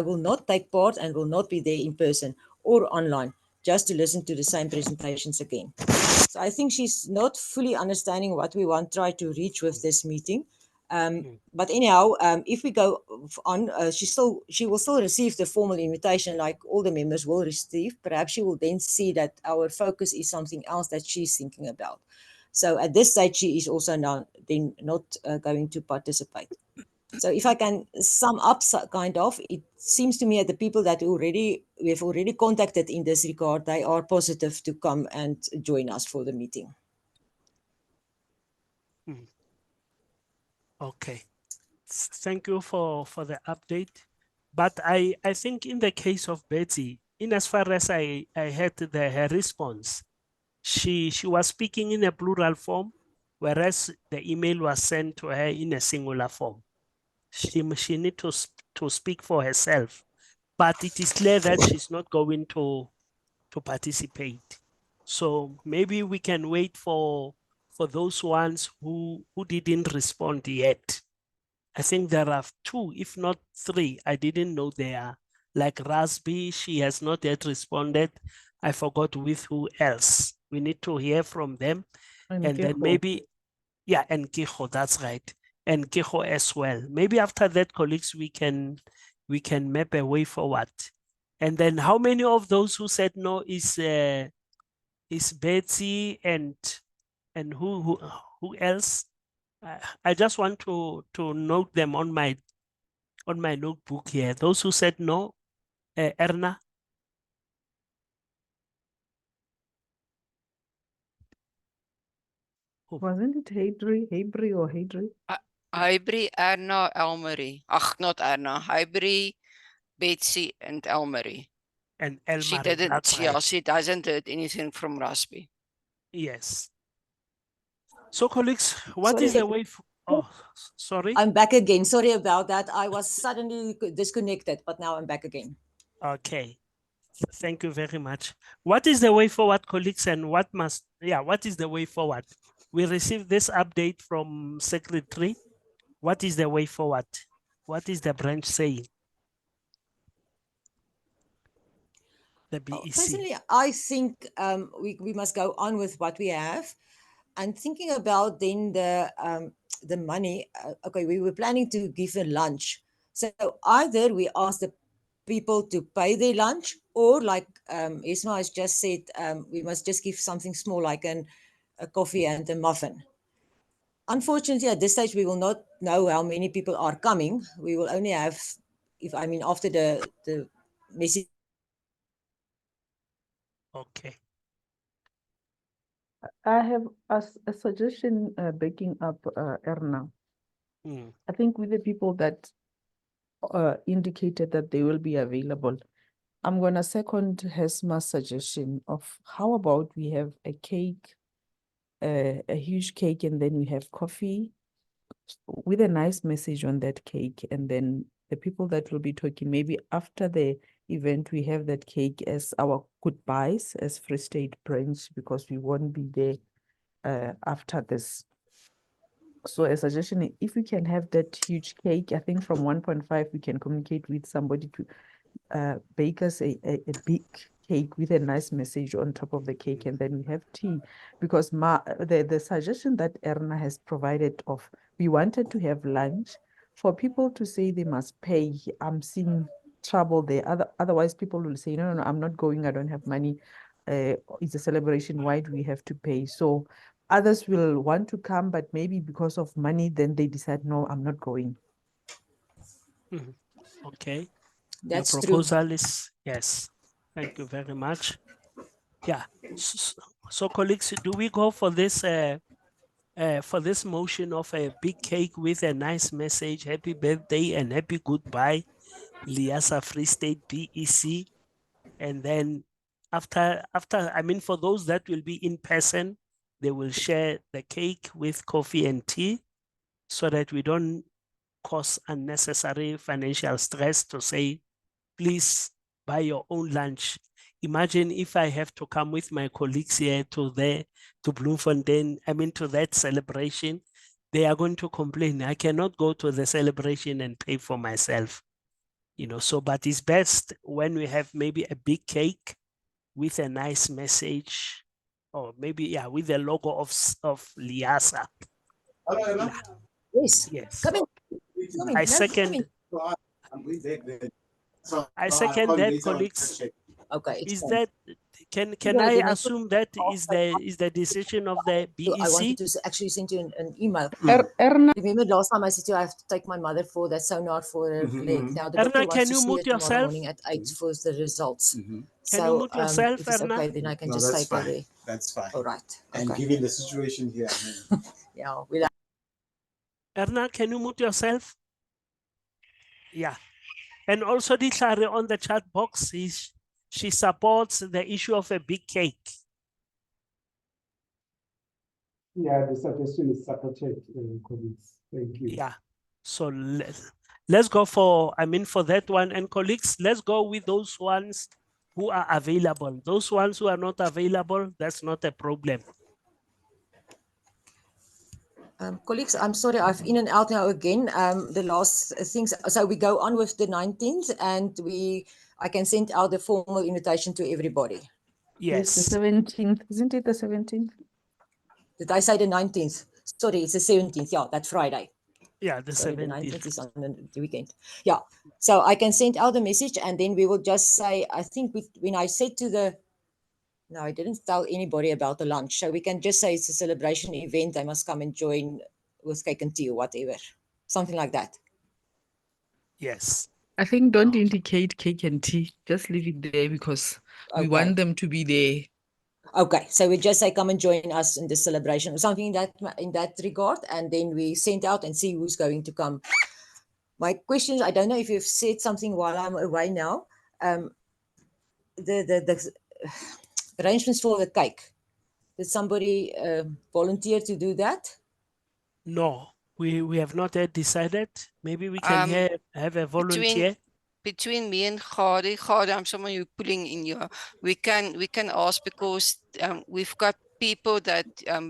will not be there in person or online just to listen to the same presentations again. So I think she's not fully understanding what we want to try to reach with this meeting. But anyhow, if we go on, she will still receive the formal invitation like all the members will receive. Perhaps she will then see that our focus is something else that she's thinking about. So at this stage, she is also now then not going to participate. So if I can sum up kind of, it seems to me that the people that we have already contacted in this regard, they are positive to come and join us for the meeting. Okay. Thank you for the update. But I think in the case of Betsy, in as far as I heard her response, she was speaking in a plural form, whereas the email was sent to her in a singular form. She need to speak for herself, but it is clear that she's not going to participate. So maybe we can wait for those ones who didn't respond yet. I think there are 2, if not 3. I didn't know they are. Like Rasby, she has not yet responded. I forgot with who else. We need to hear from them. And then maybe, yeah, and Kiho, that's right. And Kiho as well. Maybe after that, colleagues, we can map a way forward. And then how many of those who said no is Betsy and who else? I just want to note them on my notebook here. Those who said no, Erna. Wasn't it Hebri or Hedri? Hybrid, Erna, Elmarie. Ach, not Erna. Hybrid, Betsy, and Elmarie. And She Elmarie, didn't. that's Yeah, right. she doesn't heard anything from Raspi. Yes. So, colleagues, what is the way? Oh, sorry. I'm back again. Sorry about that. I was suddenly disconnected, but now I'm back again. Okay. Thank you very much. What is the way forward, colleagues, and what is the way forward? We received this update from Secretary. What is the way forward? What is the branch saying? The BEC. Personally, I think we must go on with what we have. And thinking about then the money, okay, we were planning to give a lunch. So either we ask the people to pay their lunch, or like Esma has just said, we must just give something small like a coffee and a muffin. Unfortunately, at this stage, we will not know how many people are coming. We will only have, after the message. Okay. I have a suggestion backing up Erna. Mm. I think with the people that indicated that they will be available, I'm going to second Hesma's suggestion of how about we have a cake, a huge cake, and then we have coffee with a nice message on that cake. And then the people that will be talking, maybe after the event, we have that cake as our goodbyes as Free State branch, because we won't be there after this. So a suggestion, if we can have that huge cake, I think from 1.5, we can communicate with somebody to bake us a big cake with a nice message on top of the cake, and then we have tea. Because the suggestion that Erna has provided of, we wanted to have lunch. For people to say they must pay, I'm seeing trouble there. Otherwise, people will say, no, I'm not going, I don't have money. It's a celebration, why do we have to pay? So others will want to come, but maybe because of money, then they decide, no, I'm not going. Mhm. Okay. Your That's true. proposal is yes. Thank you very much. Yeah. So colleagues, do we go for this motion of a big cake with a nice message, happy birthday and happy goodbye, LIASA Free State BEC, and then after, for those that will be in person, they will share the cake with coffee and tea, so that we don't cause unnecessary financial stress to say, please buy your own lunch. Imagine if I have to come with my colleagues here to Bloemfontein, to that celebration, they are going to complain. I cannot go to the celebration and pay for myself. So, but it's best when we have maybe a big cake with a nice message, or maybe, with the logo of LIASA. Yeah. Yes. Yes. Come in. Come in. I No, come in. second that, colleagues. Okay. Is fine. that, can Yeah, I then assume that is the decision of the So I wanted BEC? to actually send you an email. Erna, Remember last time I said to you, I have to take my mother for that sonar for her leg. Now the Erna, doctor wants can to you see her mute tomorrow yourself? morning at 8 for the results. Can you So mute yourself, if it's Erna? okay, then I can No, just that's take her fine. there. That's fine. All right. And Okay. given the situation here, Yeah, we'll Erna, can you mute yourself? Yeah. And also Ditlhare on the chat box, she supports the issue of a big cake. Yeah, the suggestion is supported, colleagues. Thank you. Yeah. So let's go for that one. And colleagues, let's go with those ones who are available. Those ones who are not available, that's not a problem. colleagues, I'm sorry, I've in and out now again. The last things, so we go on with the 19th, and I can send out the formal invitation to everybody. yes, the Yes. 17th, isn't it the 17th? Did I say the 19th? Sorry, it's the 17th. Yeah, that Friday. Yeah, the Sorry, the 17th. 19th is on the weekend. Yeah. So I can send out the message, and then we will just say, I think when I said no, I didn't tell anybody about the lunch. So we can just say it's a celebration event. They must come and join with cake and tea or whatever. Something like that. Yes. I think don't indicate cake and tea. Just leave it there because we Okay. want them to be there. Okay, so we just say come and join us in the celebration or something in that regard, and then we send out and see who's going to come. My questions, I don't know if you've said something while I'm away now. The arrangements for the cake. Did somebody volunteer to do that? No, we have not yet decided. Maybe we can have a volunteer. Between me and Gade, I'm someone you're pulling in here. We can ask because we've got people that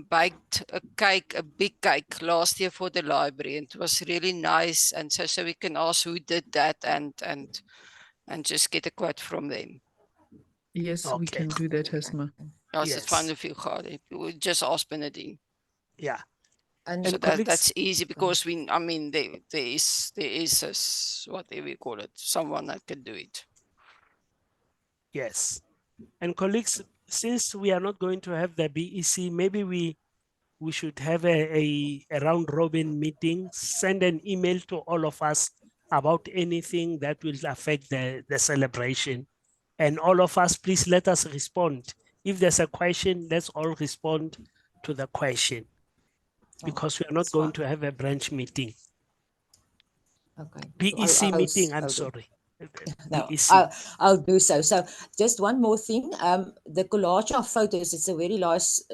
baked a big cake last year for the library, and it was really nice. And so we can ask who did that and just get a quote from them. Yes, we Okay. can do that, Hesma. Yes, it's fine Yes. with you, Gade. We just ask Benedine. Yeah. And And So colleagues, that's easy because I mean, there is whatever we call it, someone that can do it. yes. And colleagues, since we are not going to have the BEC, maybe we should have a round robin meeting, send an email to all of us about anything that will affect the celebration. And all of us, please let us respond. If there's a question, let's all respond to the question, because we are not that's going fine. to have a branch meeting. Okay. BEC meeting, I'm sorry. No, BEC. I'll do so. So just one more thing. The collage of photos, it's a very last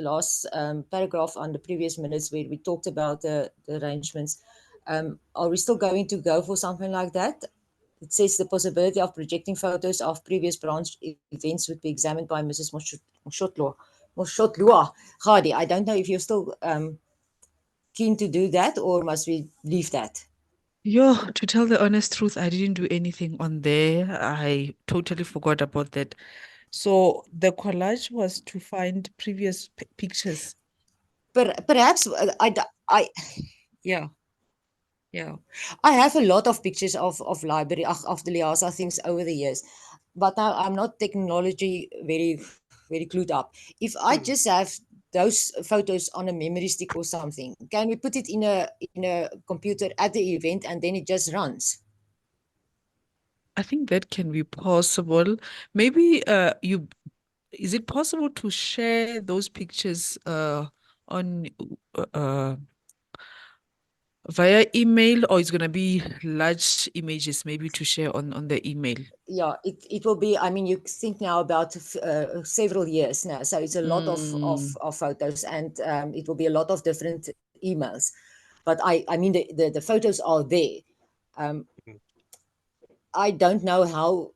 paragraph on the previous minutes where we talked about the arrangements. Are we still going to go for something like that? It says the possibility of projecting photos of previous branch events would be examined by Mrs. Moshotlua. Khadi, I don't know if you're still keen to do that, or must we leave that? Yo, to tell the honest truth, I didn't do anything on there. I totally forgot about that. So the collage was to find previous pictures. Perhaps Yeah, yeah. I have a lot of pictures of library of the LIASA things over the years, but I'm not technology very clued up. If I just have those photos on a memory stick or something, can we put it in a computer at the event and then it just runs? I think that can be possible. Maybe is it possible to share those pictures on via email, or it's gonna be large images maybe to share on the email? Yeah, it will be. I mean, you think now about several years now, so it's a lot of photos, and it will be a lot of different emails. But I mean, the photos are there. I don't know how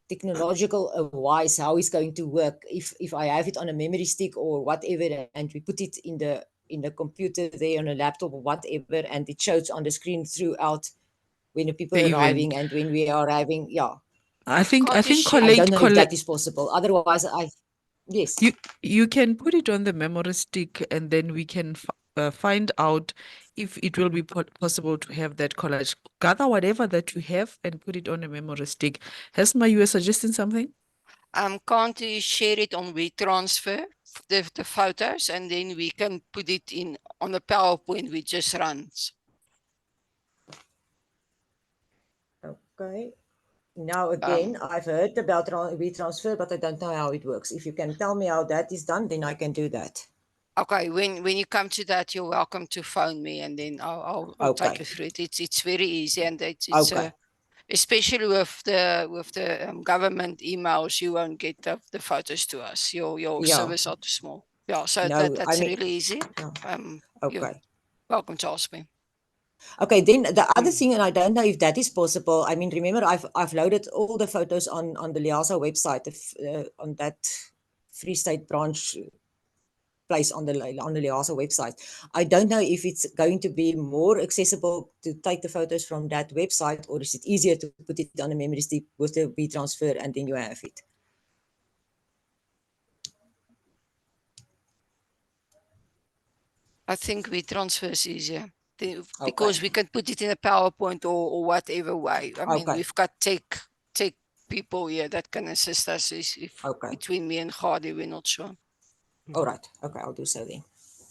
technological wise how it's going to work if I have it on a memory stick or whatever, and we put it in the computer there on a laptop or whatever, and it shows on the screen throughout when the people The are arriving event. and when we are arriving. Yeah, I think Can't you share- I don't know if collate that is possible. Otherwise, yes. you can put it on the memory stick, and then we can find out if it will be possible to have that collage. Gather whatever that you have and put it on a memory stick. Hesma, you were suggesting something? Can't you share it on WeTransfer, the photos, and then we can put it in on a PowerPoint which just runs. Okay. Now again, I've heard about WeTransfer, but I don't know how it works. If you can tell me how that is done, then I can do that. Okay, when you come to that, you're welcome to phone me, and then I'll take Okay. you through it. It's very easy, and it's Okay. especially with the government emails, you won't get the photos to us. Your Yeah. servers are too small. Yeah, so No, I that's mean, really easy. yeah. You're Okay. welcome to ask me. Okay, then the other thing, and I don't know if that is possible. I mean, remember, I've loaded all the photos on the LIASA website, on that Free State branch place on the LIASA website. I don't know if it's going to be more accessible to take the photos from that website, or is it easier to put it on a memory stick with the WeTransfer and then you have it. I think WeTransfer is easier because we can put it in a PowerPoint or whatever way. I mean, we've got tech people here that can assist us. If between me and Khadi, we're not sure. All right. Okay, I'll do so then.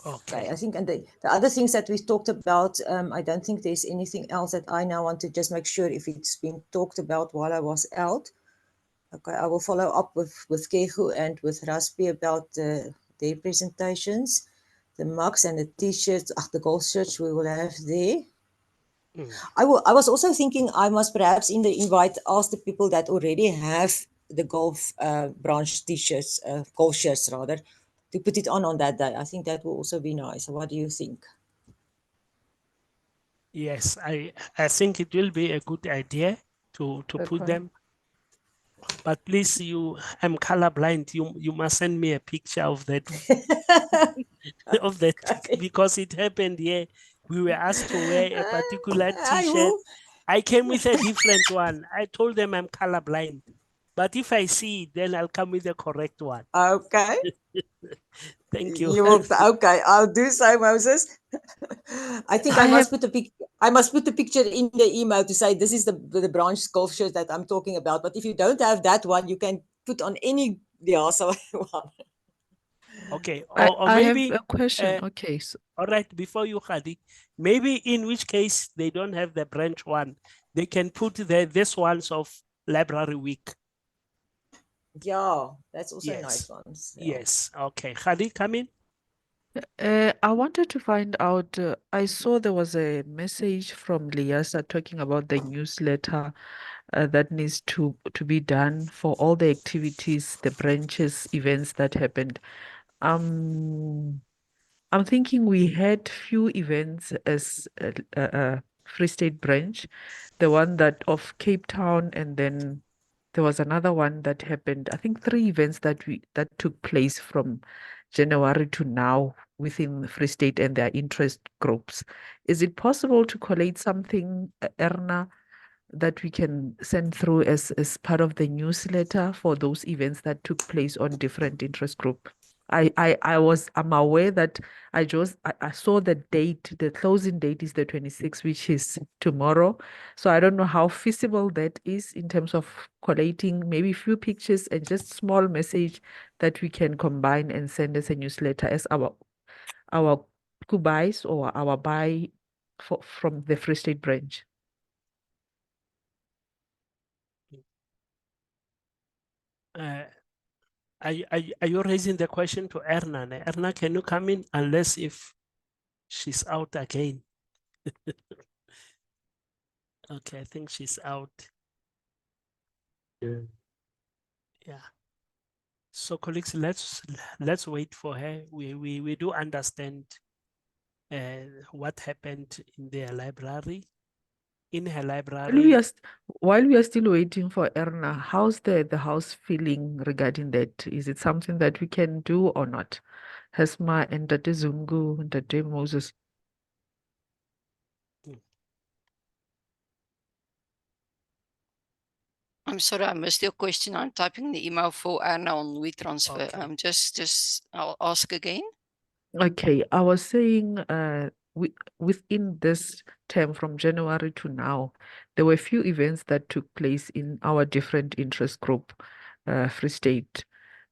Okay. I think, and the other things that we've talked about, I don't think there's anything else that I now want to just make sure if it's been talked about while I was out. Okay, I will follow up with Kehu and with Raspi about their presentations, the mugs and the t-shirts, the golf shirts we will have there. I was also thinking I must perhaps in the invite ask the people that already have the golf branch t-shirts, golf shirts rather, to put it on that day. I think that will also be nice. What do you think? Yes, I think it will be a good idea to put them. But please, I'm colorblind. You must send me a picture of that of that because it happened here. We were asked to wear a particular T-shirt. I came with a different one. I told them I'm colorblind. But if I see it, then I'll come with the correct one. Okay. Thank you. You will, okay, I'll do so, Moses. I think I I must have- put the I must put the picture in the email to say this is the branch golf shirt that I'm talking about. But if you don't have that one, you can put on any LIASA one. Okay, I, or I have maybe a question. uh, Okay, so all right, before you, Khadi, maybe in which case they don't have the branch one, they can put this ones of library week. Yeah, that's also Yes. nice ones. Yeah. Yes. Okay. Khadi, come in. I wanted to find out, I saw there was a message from LIASA talking about the newsletter that needs to be done for all the activities, the branches, events that happened. I'm thinking we had few events as a Free State branch, the one that of Cape Town, and then there was another one that happened. I think 3 events that took place from January to now within Free State and their interest groups. Is it possible to collate something, Erna, that we can send through as part of the newsletter for those events that took place on different interest group? I'm aware that I saw the date, the closing date is the 26th, which is tomorrow. So I don't know how feasible that is in terms of collating maybe a few pictures and just small message that we can combine and send as a newsletter as our goodbyes or our bye from the Free State branch. Are you raising the question to Erna? Erna, can you come in unless if she's out again? Okay, I think she's out. Yeah. Yeah. So colleagues, let's wait for her. We do understand what happened in their library. In her library. While we are still waiting for Erna, how's the house feeling regarding that? Is it something that we can do or not? Hesma and Tate Zungu and Tate Moses. I'm sorry, I missed your question. I'm typing the email for Anna on WeTransfer. Okay. Just I'll ask again. Okay, I was saying within this term from January to now, there were a few events that took place in our different interest group, Free State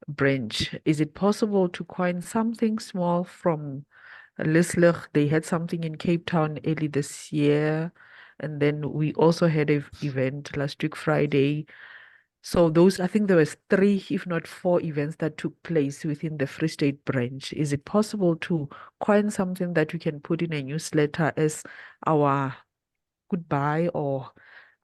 branch. Is it possible to coin something small from Lislig? They had something in Cape Town early this year, and then we also had an event last week Friday. So those, I think there was 3, if not 4 events that took place within the Free State branch. Is it possible to coin something that we can put in a newsletter as our goodbye or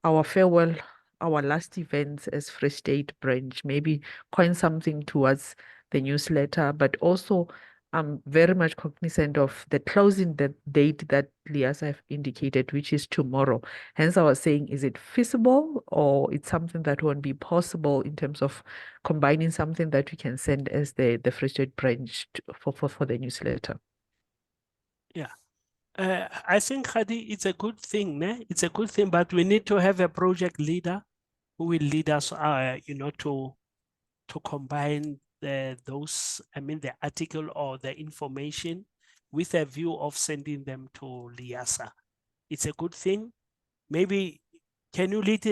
our farewell, our last events as Free State branch? Maybe coin something towards the newsletter, but also I'm very much cognizant of the closing date that LIASA have indicated, which is tomorrow. Hence, I was saying, is it feasible or it's something that won't be possible in terms of combining something that we can send as the Free State branch for the newsletter? Yeah. I think, Khadi, it's a good thing. Ne? It's a good thing, but we need to have a project leader who will lead us, to combine those, the article or the information with a view of sending them to LIASA. It's a good thing. Maybe, can you lead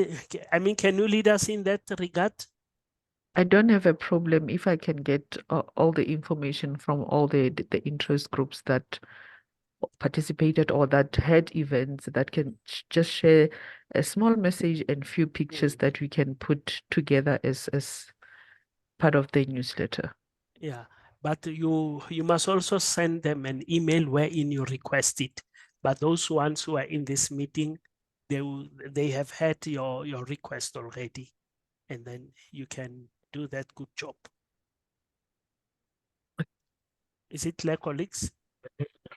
us in that regard? I don't have a problem if I can get all the information from all the interest groups that participated or that had events that can just share a small message and few pictures that we can put together as part of the newsletter. Yeah, but you must also send them an email wherein you request it. But those ones who are in this meeting, they have had your request already, and then you can do that good job. Is it clear, colleagues?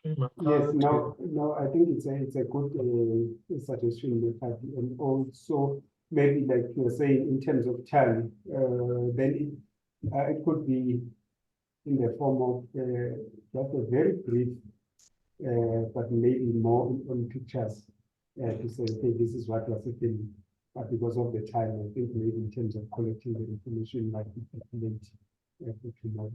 Yes, no, I think it's a good suggestion, Lekati. And also maybe like you're saying in terms of time, then it could be in the form of just a very brief, but maybe more on pictures to say, okay, this is what was happening. But because of the time, I think maybe in terms of collecting the information might be late for tomorrow.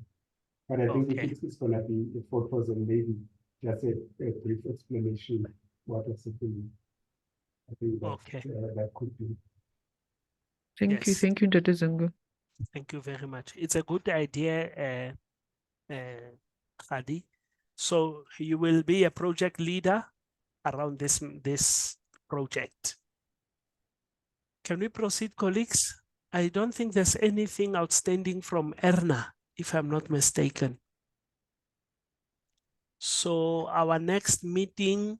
But I think if Okay. it's going to be the photos and maybe just a brief explanation what was happening. I think that Okay. that could be. Thank you. Yes. Thank you, Dr. Zungu. Thank you very much. It's a good idea, Khadi. So you will be a project leader around this project. Can we proceed, colleagues? I don't think there's anything outstanding from Erna, if I'm not mistaken. So our next meeting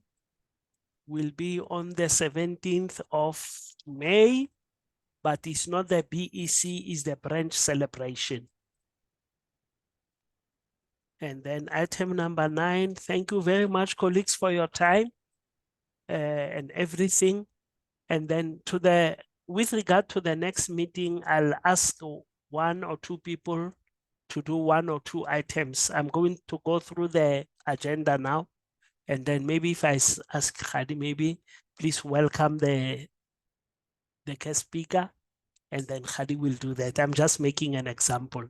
will be on the 17th of May, but it's not the BEC, it's the branch celebration. And then item number 9, thank you very much, colleagues, for your time and everything. And then with regard to the next meeting, I'll ask 1 or 2 people to do 1 or 2 items. I'm going to go through the agenda now. And then maybe if I ask Khadi, maybe please welcome the guest speaker, and then Khadi will do that. I'm just making an example.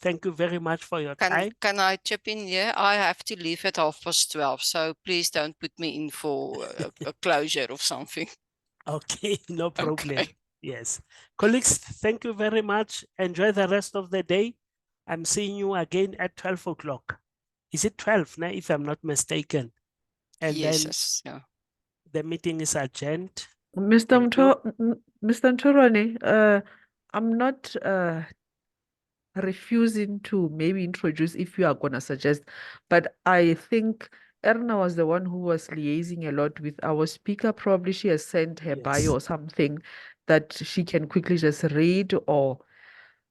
Thank you very much for your time. Can I chip in here? I have to leave at 12:30, so please don't put me in for a closure of something. Okay, no problem. Okay. Yes. Colleagues, thank you very much. Enjoy the rest of the day. I'm seeing you again at 12 o'clock. Is it 12, now, if I'm not mistaken? And Yes, then yes, yeah. the meeting is adjourned. Mr. Thank you. Mr. Ntorwane, I'm not refusing to maybe introduce if you are going to suggest, but I think Erna was the one who was liaising a lot with our speaker. Probably she has sent her bio Yes. or something that she can quickly just read, or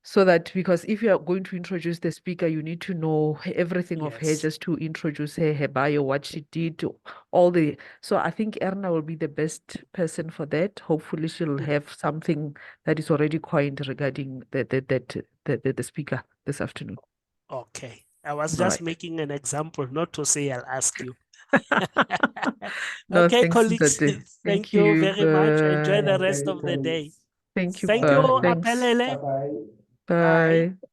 so that, because if you are going to introduce the speaker, you need to know everything of her Yes. just to introduce her bio, what she did, all the. So I think Erna will be the best person for that. Hopefully, she'll have something that is already coined regarding the speaker this afternoon. Okay. I was All just right. making an example, not to say I'll ask you. No, Okay, thanks, colleagues, Ndate. thank Thank you you. very much. Enjoy the Thank rest you, of the day. colleagues. Thank you. Thank you, Thanks. Apelele. Bye-bye. Bye. Bye.